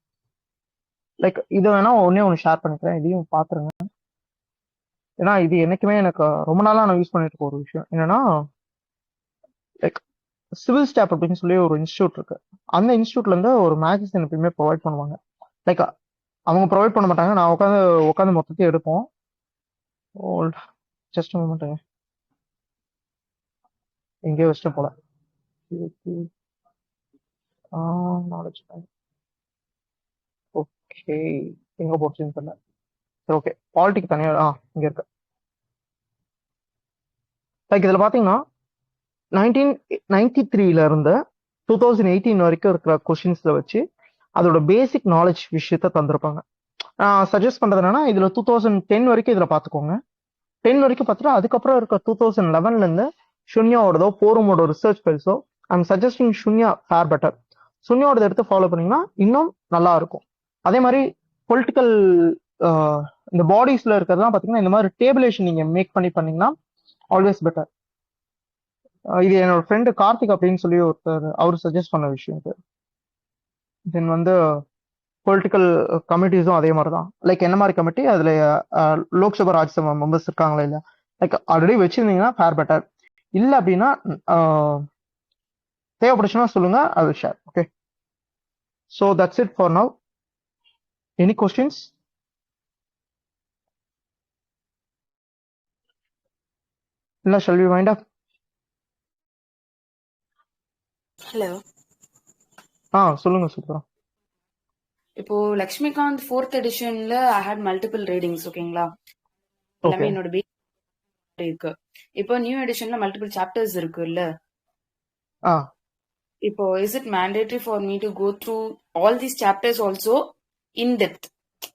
லைக் இதை வேணா ஒன்று ஷேர் பண்ணிக்கிறேன், இதையும் பார்த்துருங்க. ஏன்னா இது என்னைக்குமே எனக்கு ரொம்ப நாளாக நான் யூஸ் பண்ணிட்டு இருக்க ஒரு விஷயம் என்னன்னா, லைக் சிவில் ஸ்டாப் அப்படின்னு சொல்லி ஒரு இன்ஸ்டியூட் இருக்கு. அந்த இன்ஸ்டியூட்ல இருந்து ஒரு மேகசின் எப்பயுமே ப்ரொவைட் பண்ணுவாங்க. லைக் அவங்க ப்ரொவைட் பண்ண மாட்டாங்க, நான் உட்காந்து மொத்தத்தையும் எடுப்போம். ஜஸ்ட் மூமெண்ட்டுங்க, எங்கேயோ வச்சுட்டு போல. நாலேஜ் ஓகே, எங்க போச்சுன்னு தெரியல. சரி ஓகே, பாலிட்டிக் தனியாக இங்க இருக்கு. லைக் இதுல பாத்தீங்கன்னா 1993 இருந்து 2018 வரைக்கும் இருக்கிற கொஸ்டின்ஸ்ல வச்சு அதோட பேசிக் நாலேஜ் விஷயத்த தந்திருப்பாங்க. நான் சஜஸ்ட் பண்றது என்னன்னா, இதுல 2010 வரைக்கும் இதுல பாத்துக்கோங்க. 10 வரைக்கும் பார்த்துட்டு அதுக்கப்புறம் இருக்க 2011 இருந்து ஷுன்யாவோடதோ போரமோட ரிசர்ச் ஃபைல்ஸோ I'm suggesting Shunya far better. ஷுன்யாவோட எடுத்து ஃபாலோ பண்ணீங்கன்னா இன்னும் நல்லா இருக்கும். அதே மாதிரி பொலிட்டிக்கல் இந்த பாடிஸ்ல இருக்கிறதுலாம் பாத்தீங்கன்னா இந்த மாதிரி டேபிளேஷன் நீங்க மேக் பண்ணீங்கன்னா ஆல்வேஸ் பெட்டர். இது என்னோட ஃப்ரெண்டு கார்த்திக் அப்படின்னு சொல்லி ஒருத்தர் அவர் சஜஸ்ட் பண்ண விஷயம் இது. தென் வந்து பொலிட்டிக்கல் கமிட்டிஸும் அதே மாதிரி தான். லைக் என்ன மாதிரி கமிட்டி, அதுல லோக்சபா ராஜ்யசபா மெம்பர்ஸ் இருக்காங்களா இல்லையா, லைக் ஆல்ரெடி வச்சிருந்தீங்கன்னா ஃபேர் பெட்டர். இல்லை அப்படின்னா தேவைப்படுச்சுன்னா சொல்லுங்க, I will share. Okay, so that's it for now. Any questions? இல்லை, shall we wind up? Hello, சொல்லுங்க சுப்ரா. இப்போ லக்ஷ்மிகாந்த் 4th எடிஷன்ல ஐ ஹேட் மல்டிபிள் ரீடிங்ஸ். ஓகேங்களா, எல்லாமே என்னோட இருக்கு. இப்போ நியூ எடிஷன்ல மல்டிபிள் சாப்டர்ஸ் இருக்குல்ல, இப்போ is it mandatory for me to go through all these chapters also in depth?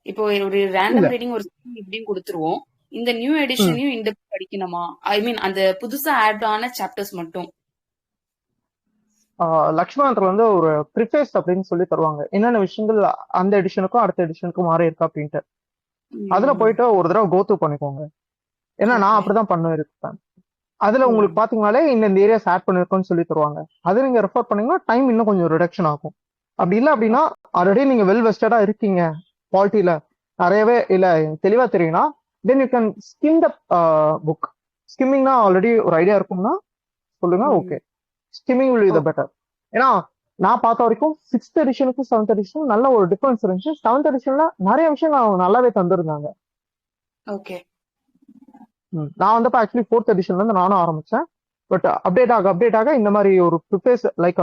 இப்போ ஒரு ரேண்டம் ரீடிங் ஒரு இப்படியும் கொடுத்துருவோம், இந்த நியூ எடிஷனையும் இன் டெப்த் படிக்கணுமா? ஐ மீன் அந்த புதுசா ஆட் ஆன சாப்டர்ஸ் மட்டும்? லக்ஷ்மணத்துல வந்து ஒரு ப்ரிஃபேஸ் அப்படின்னு சொல்லி தருவாங்க, என்னென்ன விஷயங்கள் அந்த எடிஷனுக்கும் அடுத்த எடிஷனுக்கும் மாறி இருக்கா அப்படின்ட்டு. அதுல போயிட்டு ஒரு தடவை கோத்ரூ பண்ணிக்கோங்க. ஏன்னா நான் அப்படிதான் பண்ணிருப்பேன். அதுல உங்களுக்கு பாத்தீங்கன்னாலே இந்த ஏரியாஸ் ஆட் பண்ணிருக்கோம்னு சொல்லி தருவாங்க. அது நீங்க ரெஃபர் பண்ணீங்கன்னா டைம் இன்னும் கொஞ்சம் ரிடக்ஷன் ஆகும். அப்படி இல்லை அப்படின்னா ஆல்ரெடி நீங்க வெல் வெஸ்டடா இருக்கீங்க, பாலிட்டியில நிறையவே இல்ல தெளிவா தெரியும்னா then you can skim the book. ஸ்கிம்மிங்னா ஆல்ரெடி ஒரு ஐடியா இருக்கும்னா சொல்லுங்க, okay, skimming will be the better. ஏன்னா நான் பார்த்த வரைக்கும் 6th எடிஷனுக்கும் 7th எடிஷனுக்கும் நல்ல ஒரு டிஃபரன்ஸ் இருந்துச்சு. 7th எடிஷன்ல நிறைய விஷயங்கள் அவங்க நல்லாவே தந்திருந்தாங்க. ஓகே. நான் வந்தப்ப ஆக்சுவலி 4th எடிஷன்ல இருந்து நானும் ஆரம்பிச்சேன். பட் அப்டேட் ஆக இந்த மாதிரி ஒரு ப்ரிப்பேர்ஸ் லைக்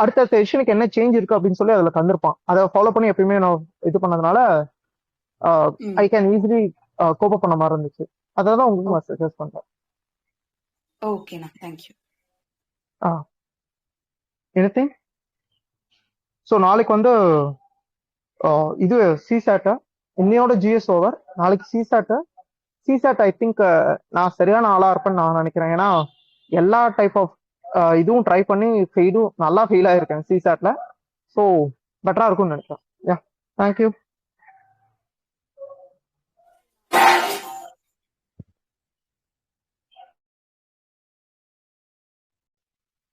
அடுத்த எடிஷனுக்கு என்ன சேஞ்ச் இருக்கு அப்படின்னு சொல்லி அதுல தந்திருப்பான். அதை ஃபாலோ பண்ணி எப்பயுமே நான் இது பண்ணதுனால ஐ கேன் ஈஸிலி கோப் பண்ண மாதிரி இருந்துச்சு. அதான் உங்களுக்கு நான் சஜஸ்ட் பண்றேன். ஓகேண்ணா, தேங்க்யூ. எனிதிங்? ஸோ நாளைக்கு வந்து இது சிசாட் இன்னையோட ஜிஎஸ் ஓவர். நாளைக்கு சிசாட் ஐ திங்க் நான் சரியான ஆளா இருப்பேன்னு நான் நினைக்கிறேன். ஏன்னா எல்லா டைப் ஆஃப் இதுவும் ட்ரை பண்ணி நல்லா ஃபெயில் ஆயிருக்கேன் சிசாட்ல. ஸோ பெட்டரா இருக்கும்னு நினைக்கிறேன். யா, தேங்க்யூ.